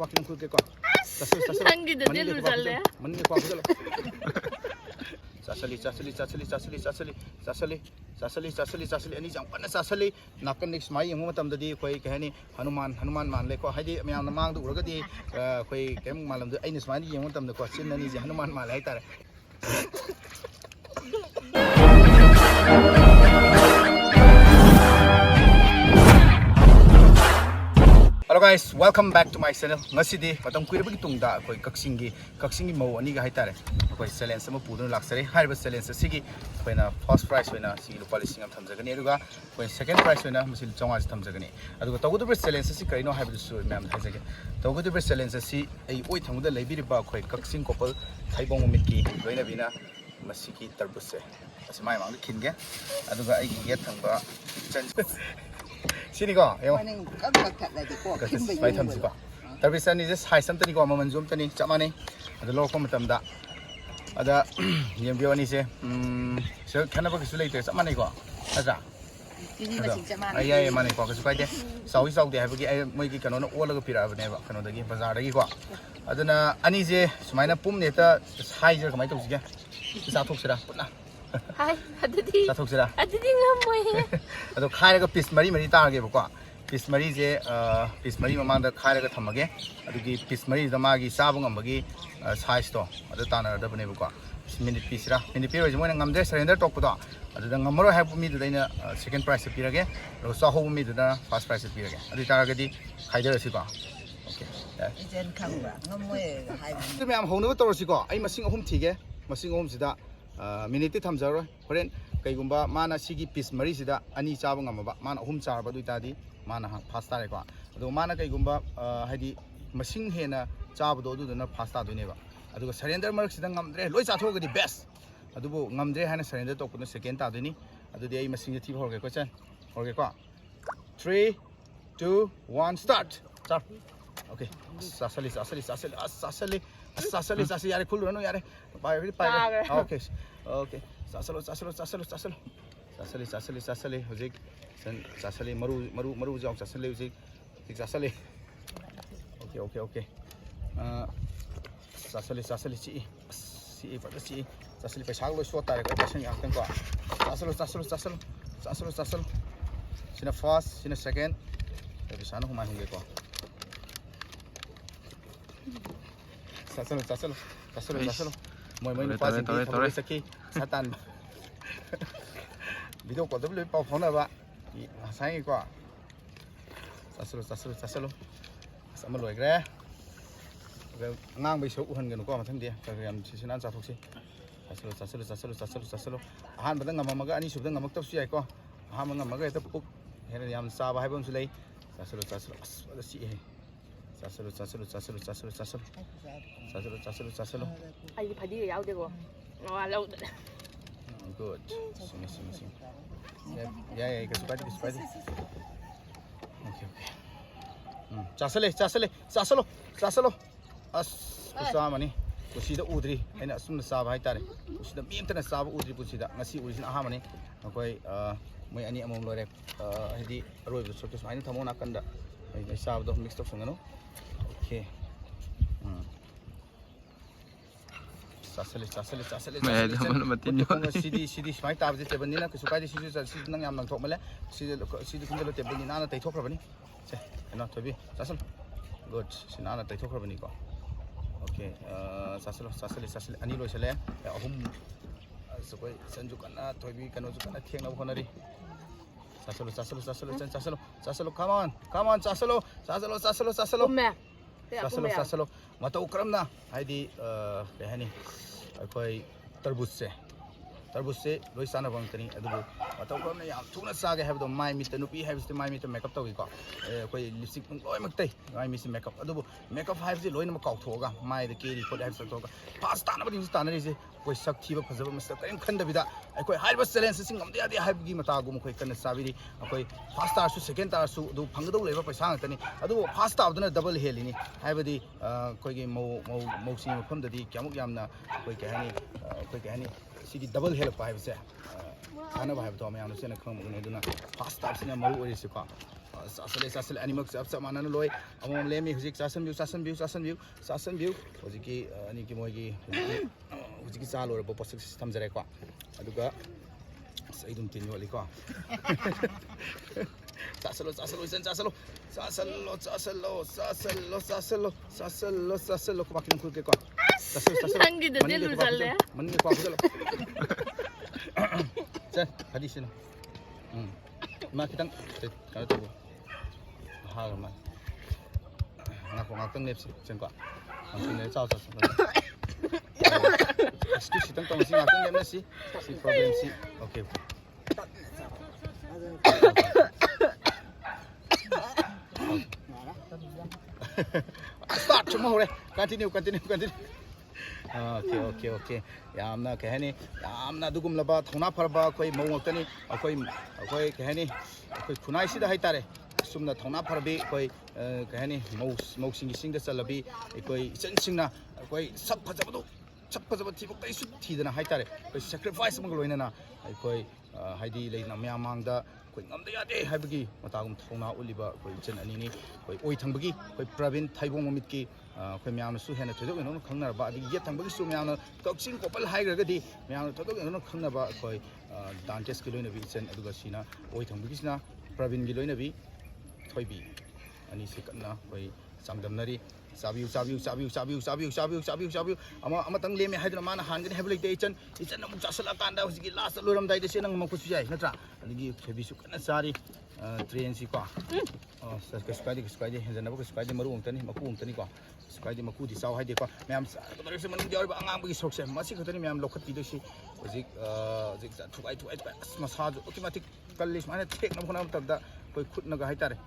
Walking through the car. Nangi the dilu jalle. Mani ko jalo. Sasali ani jang pana sasali nakan next mai yeng matam dadi koi kahani Hanuman man le ko haidi myam na mang du ura gadi koi kem malam du aini smani yeng matam da ko chin ani je Hanuman ma le tare. Hello guys, welcome back to my channel. Ngasidi patang kuira bagi tungda koi kaksingi mau ani ga haitare. Koi silence sama pudun laksare. Haiba silence sigi koi na first prize wena sigi lupa listing am thamjagani aduga koi second prize wena masil chonga thamjagani. Aduga tagudu silence si kaino haiba su ma'am haijage. Tagudu silence si ai oi thamuda leibiri ba koi kaksing couple thaibong mitki loina bina masiki tarbuse. Asimai mang kinge aduga ai ge thangba Sini ko, yung may thamsi ko. Tapi sa ni just high something ko mamanzum tani chama ni. Ada loko matam da. Ada yung biwa ni se. So kana ba kisulay ito chama ni ko. Asa. Ay mani ko kasi kaya sawi de habagi ay mo gi kano no ola ko pira ba ne ba kano dagi bazar dagi ko. Ada na ani je sumaina pum ne ta high jer kamay to sige. Isa thok sira putna. Hi, adidi. Sa thok sira. Adidi ngamoy. Ado khai ga piece mari targe ba ko. Piece mari je piece mari mamang da khai ga thamage adugi piece mari da magi sabung ambagi size to adu tana da bane ba ko minute piece ra minute piece mo ngamde surrender tok do adu da ngamro ha mi da ina second prize pirage ro sa ho mi da first prize pirage adu tara ga di khai da si ko okay jen khangba ngamoy hai tu me am ho no to si ko ai masing ahum thige masing ahum sida minute thamjaro horen kaigumba mana sigi piece mari sida ani chaba ngamaba mana ahum char ba du tadi mana fast tare ko adu mana kaigumba haidi masing hena chaba do du na fast ta doine ba adu surrender mark sida ngamdre loi cha thogadi best adu bu ngamdre hana surrender to ko second ta doini adu di ai masing thi horge ko chan horge ko 3 2 1 start start okay sasali yare khulu no yare pai okay okay sasalo hojik sen sasali maru jong sasali hojik tik sasali okay sasali ci sasali paisa lo so tare ko paisa yang teng ko sasalo sina first sina second tapi sana human hinge ko sasalo moi pasi di saki satan video ko double pa phone ba sai ko sasalo sama loi gre ngang bai so uhan gan ko mathang dia ka yam sinan cha thoksi sasalo ahan badang ngamaga ani subdang ngamak tab su ai ko ahan ngamaga ta puk hena yam sa ba haibon su lei sasalo ada si he sasalo Ai phadi yaw de ko. Wa law. Good. Sini. Ya, kasih padi. Okay. Sasalo. Usama ni. Kusida udri. Aina asumna saba hai tare. Kusida mimtana saba udri pusida. Ngasi urisin aha mani. Akoi moi ani amom lore hedi roi bu sotus aina thamona kanda. Ai saba do mix up sungano. Okay. Sasali. Sidi smai tab je tebani na kusukai sidi sidi nang yam nang thok male sidi kundalo tebani na tai thok rabani che no thobi sasal good sinana tai thok rabani ko okay sasali ani lo sele ahum sokoi sanju kana thobi kanu kana theng na honari sasalo come on sasalo sasalo matau kramna haidi behani akoi tarbus se loi sana bang tani adubu matau kramna yam thuna sage habdo mai mit nupi habste mai mit makeup tawi ko akoi lipstick loi maktai mai mit makeup adubu makeup habse loi na kau thoga mai de keri ko habse thoga fast tana badi tana ri se koi sak thiba phajaba masta kaim khanda bida akoi haiba challenge sing amde ade haibgi mata gum koi kana sabiri akoi first star su second star su du phangdo leba paisa ngtani adu first star duna double helini haibadi koi ge mau si mafam dadi kyamuk yamna koi kahani sidi double help pa haibse ana ba haibto ma yamna sena khang mugune duna first star sina mau ori se ko ꯆꯥꯁꯜꯂꯦ ꯑꯅꯤꯃꯛ ꯆꯞ ꯃꯥꯟꯅꯅ ꯂꯣꯏ ꯑꯃꯃꯝ ꯂꯦꯝꯃꯤ ꯍꯧꯖꯤꯛ ꯆꯥꯁꯟꯕꯤꯌꯨ ꯍꯧꯖꯤꯛꯀꯤ ꯑꯅꯤꯒꯤ ꯃꯣꯏꯒꯤ ꯍꯧꯖꯤꯛꯀꯤ ꯆꯥ ꯂꯣꯏꯔꯕ ꯄꯣꯠꯁꯛꯁꯤ ꯊꯝꯖꯔꯦꯀꯣ ꯑꯗꯨꯒ ꯑꯁ ꯑꯩ ꯑꯗꯨꯝ ꯇꯤꯟ ꯌꯣꯠꯂꯤꯀꯣ ꯆꯥꯁꯜꯂꯣ ꯏꯆꯟ ꯆꯥꯁꯜꯂꯣ ꯈꯨꯕꯥꯛ ꯈꯤꯇꯪ ꯈꯨꯜꯀꯦꯀꯣ ꯅꯪꯒꯤꯗꯨꯗꯤ ꯂꯨꯖꯜꯂꯦ ꯃꯅꯤꯡꯒꯤ ꯈꯨꯕꯥꯛ ꯈꯨꯜꯂꯣ ꯆꯟ ꯐꯗꯤꯁꯤꯅ ꯏꯃꯥ ꯈꯤꯇꯪ ꯀꯩꯅꯣ ꯇꯧꯕ ꯍꯥꯏꯔ ꯃꯥ ꯉꯥꯛꯇꯪ ꯂꯦꯞꯁꯤ ꯆꯟꯀꯣ ꯉꯥꯛꯇꯪ ꯂꯦꯞ ꯆꯥꯎ ꯑꯦꯛꯁꯀ꯭ꯌꯨꯁ ꯈꯤꯇꯪ ꯇꯧꯅꯁꯤ ꯉꯥꯛꯇꯪ ꯂꯦꯞꯅꯁꯤ ꯁꯤ ꯄ꯭ꯔꯣꯕ꯭ꯂꯦꯝꯁꯤ ꯑꯣꯀꯦ 스타트 좀 하래. 컨티뉴. 오케이. 야암나 개해니. 야암나 누금라바 통나 팔바 거의 몽었더니 거의 개해니. 거의 군아이시다 하이따래. 숨나 통나 팔비 거의 개해니 모싱이 싱데 살라비 거의 센싱나 거의 삽파자도 티복다 이수 티드나 하이따래. 거의 sacrifice 먹을 로이나나 거의 하이디 레이나 미야망다 कोई ngam da yade haibagi matagum thona uliba koi chen ani ni koi oi thangbagi koi pravin thaibong momit ki koi myam su hena thodok no khangna ba adi ye thangbagi su myam koksing kopal haigra gadi myam thodok no khangna ba koi dantes ki loina bi chen aduga sina oi thangbagi sina pravin gi loina bi thoibi ani sikna koi samdamnari sabiu ama tang leme haidna mana hangani hebli te chen amuk chasala kanda husigi last loram dai de se nang makusu yai natra adigi thebi su kana sari train si ko squad henjana ba squad maru ongtani maku ongtani ko squad maku di saw haide ko myam se man jawri ba angang bagi sokse masi khatani myam lokhat ti de si husik thukai massage automatic kallis mana thek na phona tabda koi khut na ga haitare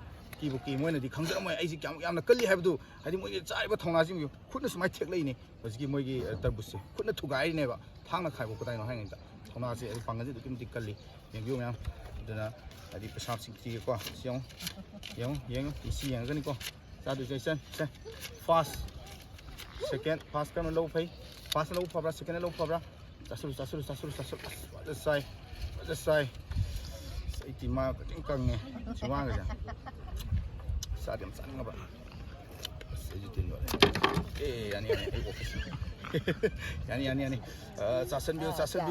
ki moina di khangja moi ai ji kyam yamna kalli habdu hadi moi chaiba thongna jim khutna sumai thek lei ni hojiki moi gi tarbus khutna thugai ne ba thangna khai bo kodai no hain da thongna se pangan ji kim tik kalli yengyu myam dana hadi pesap sing ti ko siong yeng isi yang gani ko sa du jason fast second fast kam low phai fast low phabra second low phabra tasuru the sai iti ma ka ting kang ne siwang ga Sadim sang apa? Sejutin dulu. Yani office. Yani. Sasan view. Siapa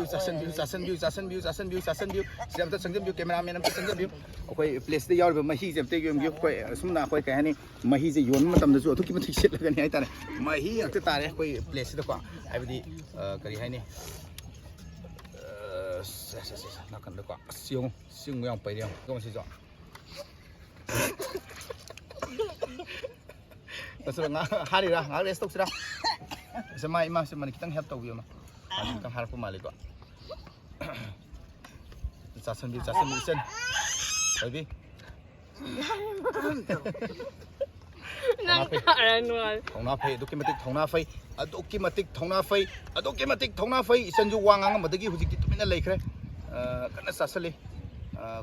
tu senggam view cameraman nampak senggam view. Okey place dia jauh mahi jam tu view koi semua koi kaya ni mahi je yon macam tu tu kita tiksit lagi ni ay tane. Mahi yang tu tarik koi place tu kau. Ay budi kari hai ni. Nak kan tu kau siung yang pergi yang kau masih jauh. Terus hari lah, hari esok sudah. Semai kita help tahu dia mah. Kita harap pemalik kok. Casan, baby. Thongna phai, dokimatik thongna phai. Isan ju wangang madagi hujik tu mina lekre. Karena sasali.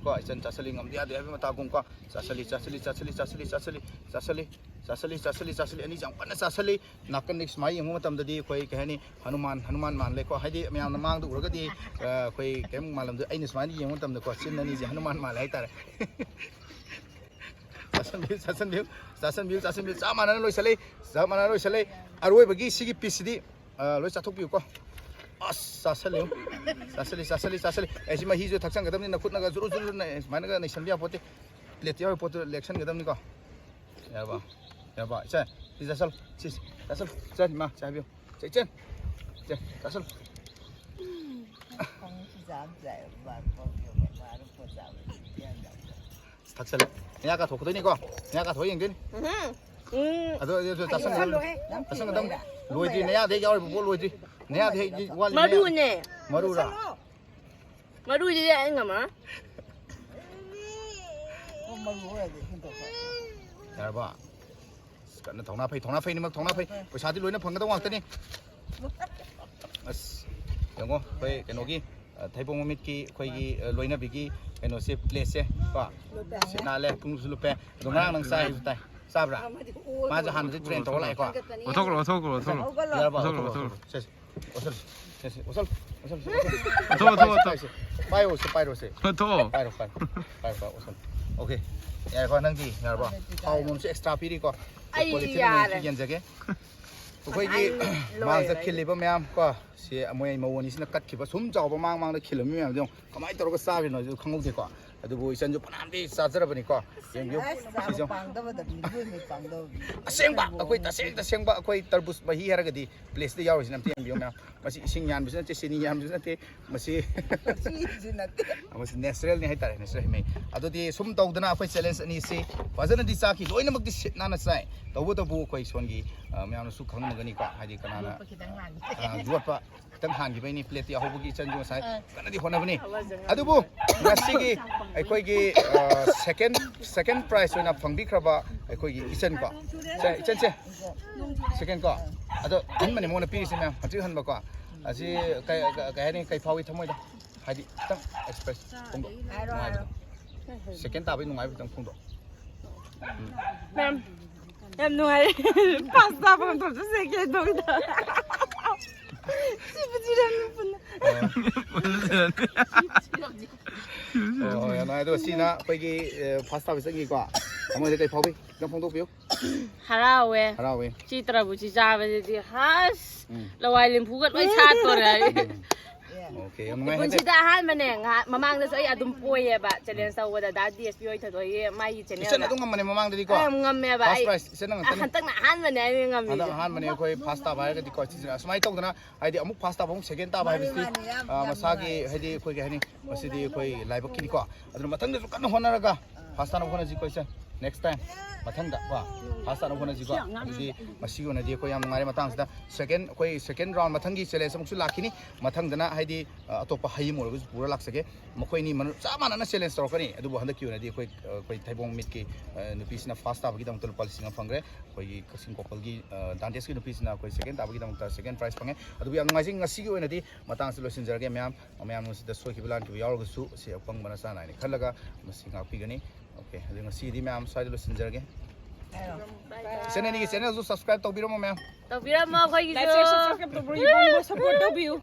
Ko isan sasali ngam dia habe mata gum ko sasali ani jang pana sasali nakan next mai yeng matam dadi koi kahani hanuman man le ko haidi myam namang du uragadi koi kem malam du aina smani yeng matam da ko sin ani je hanuman mal hai tar sasan biu samana loi sale aroi bagi sigi pisidi loi chathok biu ko sasali ऐसी में ही जो थक्सन गदम ने खुद ना जरूर ना माने का नहीं संबिया पोते लेते हो पोते इलेक्शन गदम नि को यार बा चल चल मां चाबियो चल थक्सन नया का थोक नि को नया का थोय दिन अदो थक्सन गदम लोइदि नया दे यार बो लोइदि nè thì maru nè maru ra maru gì đấy anh ngắm á ya ba kan thongna phai ni mak thongna phai paisa ti loina phang da wang ta ni as yango phai keno gi thaibong momit ki khoi gi loina bi gi keno se place se ba se na le pung su lu pe dong nang nang sai tai sabra ma ja han ji train to lai ko 어떡을 ya ba Osol. Pairo se. 더. Pairo. Osol. โอเคแอร์ก็นั่งดีนะป่ะเอามุมช่วย extra พี่ดีกว่า ไอ้ยาเลย เย็นจังแกทุกคนที่มาจะคิดเลยป่ะแม่ก็เสียมวยมาวันนี้สินะกัดคิดว่าสุ่มเจ้าประมาณได้คิดเลยไม่แม่เดี๋ยวก็ไม่ตัวก็ทราบเลยข้างนอกดีกว่าแต่ดูฉันจะพนันดีซาจะรับนี่ก็ยังอยู่ที่จังเสียงบ้าคุยแต่เสียงบ้าคุยตร์บุษบะฮีอะไรก็ดี place ที่ยาวสิน้ำเทียมอยู่แม่มาสิสิ่งยานบิสเนสสิ่งยานบิสเนสที่มาสิมาสิ natural นี่ให้ตาย natural ให้ไหมอะตัวที่สุ่มตัวนั้นคุย challenge นี่สิว่าจะนั่นดีสักทีโอ้ยน้ำมันดินั่นน่ะใช่ตัวคุยส่วนกี่แม่เอาสุขขังมันก็นี่ก็ให้ดีกันนะจวดปะตั้งหันกี่ไปนี่ plate ที่เอาบุกี้ฉันอยู่ใส่กันนั่นดีคนนั้นนี่อะตัวบุงั้นสิกี่ไอ้คุยกี่second prize นะฟังบิ๊กครับว่าไอ้คุยกี่อีเซนก็ใช่อีเซนใช่ secondก็อะตัวหันมันนี่มันปีสิแม่หันชื่อหันบ่ก็อะสิใครนี่ใครพาวิทำไมล่ะให้ดีตั้ง express คงด second ตาไปนุ่งไอ้ตั้งคงด Mem, em nuôi pasta bằng tôm cho xe kia đôi đó. Chị phải đi làm phân. nói tôi xin á, bây giờ pasta với gì quả, ông ấy cái phao bi, trong phong độ phiếu. Harawe. Harawe. Chị tra bu chị ra về thì has. Là vài lần phụ gật với chát rồi đấy. Ok, ông nói Bún chị đã hát mà nè, mà mang ra sợi adum poi ya ba, cho nên sau đó đã DSP ơi thật rồi mai chị Sen itu ngam mana memang dari kau. Ngam ya ba. Fast price, sen nang. Han tak nak han mà nè ngam. Han mana kau pasta bayar ke di kau sini. Semai tahu tu na, ada amuk pasta amuk second ta bayar mesti. Masagi, ada kau ke ni, mesti di kau live kini kau. Ada matang tu kan hona raga. Pasta nak hona ji kau sen. Next time. Matang tak, wah. Pasta nak hona ji kau. Jadi masih kau nanti kau yang mengalir matang sudah. Second round matang ji sele semua sudah laki ni. Matang dana, ada atau pahaya mula tu pura lak seke. Makoi ni mana sama nana challenge terus kan ni. Aduh bukan kau nanti kau thaibong meet ke nupis na fast apa kita untuk policy ngam fangre. Kau kasing couple ki dantes ki nupis na kau second apa kita untuk second prize pangai. Aduh yang ngasih kau nanti matang solution jaga meam mesti dah suai kibelan kibi awal gusu si apang mana sana ini. Kalau laga mesti ngapi gani. Okay, jadi ngasih di meam suai solution jaga. Channel ni channel tu subscribe tahu biru meam. Tahu biru mau kau gitu. Like, share, subscribe tu beri bongo support tahu biru.